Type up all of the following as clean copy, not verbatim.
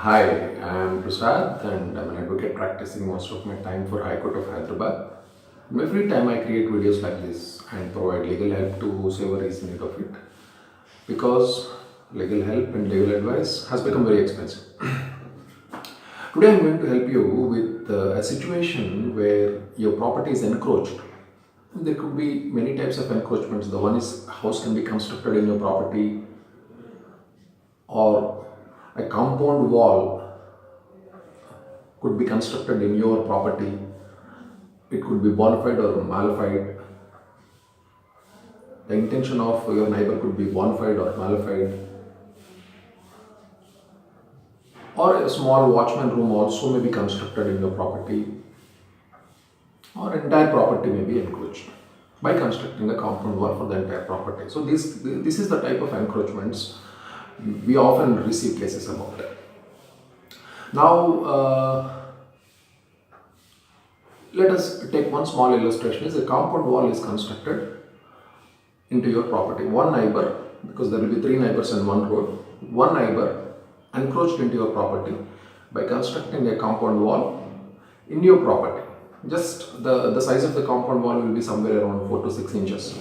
Hi, I'm Prasad and I'm an advocate practicing most of my time for High Court of Hyderabad. Every time I create videos like this and provide legal help to whoever is in need of it because legal help and legal advice has become very expensive. Today I'm going to help you with a situation where your property is encroached. There could be many types of encroachments. The one is house can be constructed in your property or a compound wall could be constructed in your property. It could be bona fide or malified. The intention of your neighbor could be bona fide or malified. Or a small watchman room also may be constructed in your property. Or entire property may be encroached by constructing a compound wall for the entire property. So this is the type of encroachments we often receive cases about. Now, let us take one small illustration. Is a compound wall is constructed into your property. One neighbor, because there will be three neighbors in one road, one neighbor encroached into your property by constructing a compound wall in your property. Just the size of the compound wall will be somewhere around 4 to 6 inches.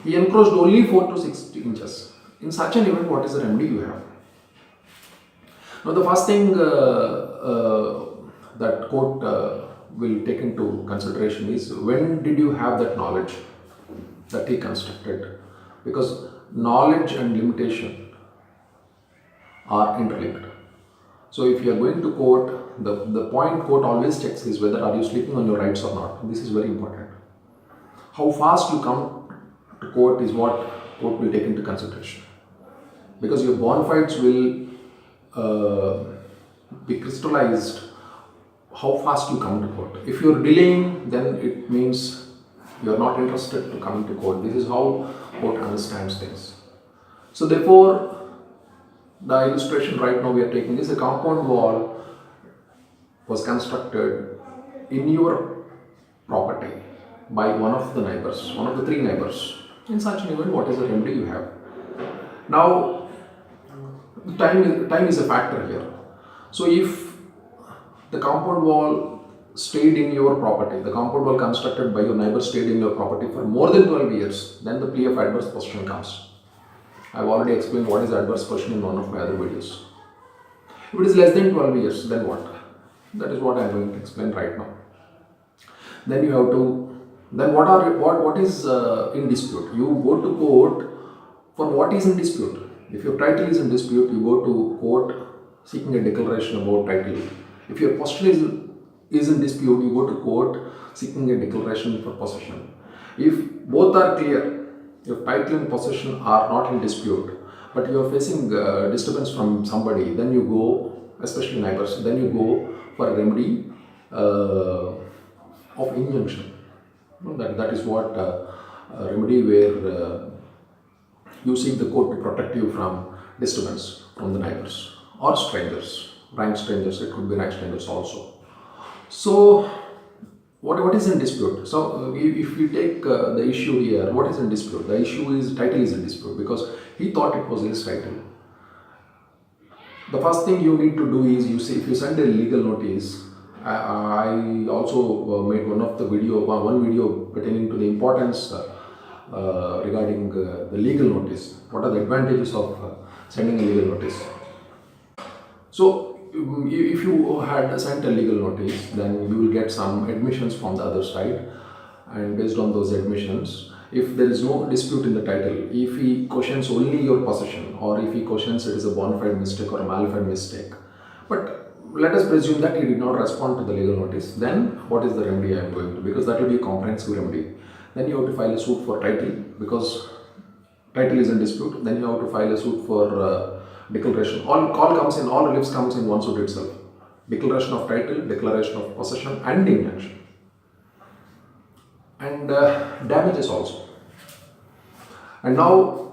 He encroached only 4 to 6 inches. In such an event, what is the remedy you have? Now, the first thing that court will take into consideration is when did you have that knowledge that he constructed, because knowledge and limitation are interlinked. So if you are going to court, the point court always checks is whether are you sleeping on your rights or not. This is very important. How fast you come to court is what court will take into consideration, because your bona fides will be crystallized how fast you come to court. If you're delaying, then it means you're not interested to come to court. This is how court understands things. So therefore, the illustration right now we are taking is a compound wall was constructed in your property by one of the neighbors, one of the three neighbors. In such an event, what is the remedy you have? Now, time is a factor here. So if the compound wall stayed in your property, the compound wall constructed by your neighbor stayed in your property for more than 12 years, then the plea of adverse possession comes. I have already explained what is adverse possession in one of my other videos. If it is less than 12 years, then what? That is what I am going to explain right now. Then you have to, then what is in dispute? You go to court for what is in dispute. If your title is in dispute, you go to court seeking a declaration about title. If your possession is in dispute, you go to court seeking a declaration for possession. If both are clear, your title and possession are not in dispute, but you are facing disturbance from somebody, then you go, especially neighbors, then you go for a remedy of injunction. That is what remedy where you seek the court to protect you from disturbance from the neighbors or strangers, rank strangers. It could be rank strangers also. So, what is in dispute? So, if we take the issue here, what is in dispute? The issue is title is in dispute because he thought it was his title. The first thing you need to do is you see if you send a legal notice. I also made one video pertaining to the importance regarding the legal notice. What are the advantages of sending a legal notice? So, if you had sent a legal notice, then you will get some admissions from the other side, and based on those admissions, if there is no dispute in the title, if he questions only your possession, or if he questions it is a bona fide mistake or a malified mistake, but let us presume that he did not respond to the legal notice, then what is the remedy I am going to? Because that will be a comprehensive remedy. Then you have to file a suit for title because title is in dispute. Then you have to file a suit for declaration. All reliefs comes in one suit itself. Declaration of title, declaration of possession, and injunction, and damages also. And now,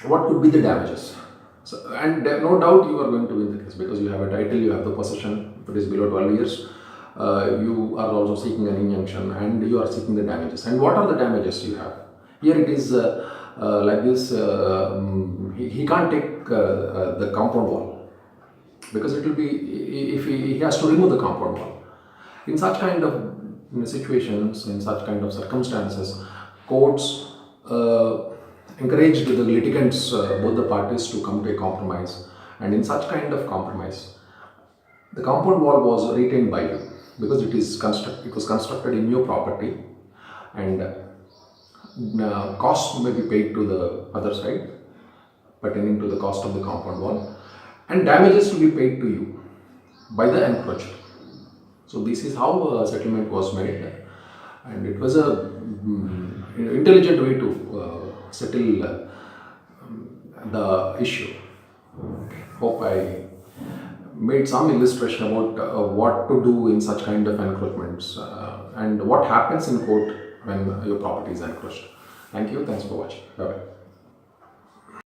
what could be the damages? So, and no doubt you are going to win the case because you have a title, you have the possession. If it is below 12 years, you are also seeking an injunction and you are seeking the damages. And what are the damages you have? Here it is like this. He can't take the compound wall. because it will be, if he has to remove the compound wall. In such kind of situations, in such kind of circumstances, courts encouraged the litigants, both the parties, to come to a compromise. And in such kind of compromise, the compound wall was retained by you, because it was constructed in your property, and cost may be paid to the other side pertaining to the cost of the compound wall, and damages to be paid to you by the encroacher. So this is how a settlement was made, and it was a intelligent way to settle the issue. Hope I made some illustration about what to do in such kind of encroachments, and what happens in court when your property is encroached. Thank you. Thanks for watching. Bye bye.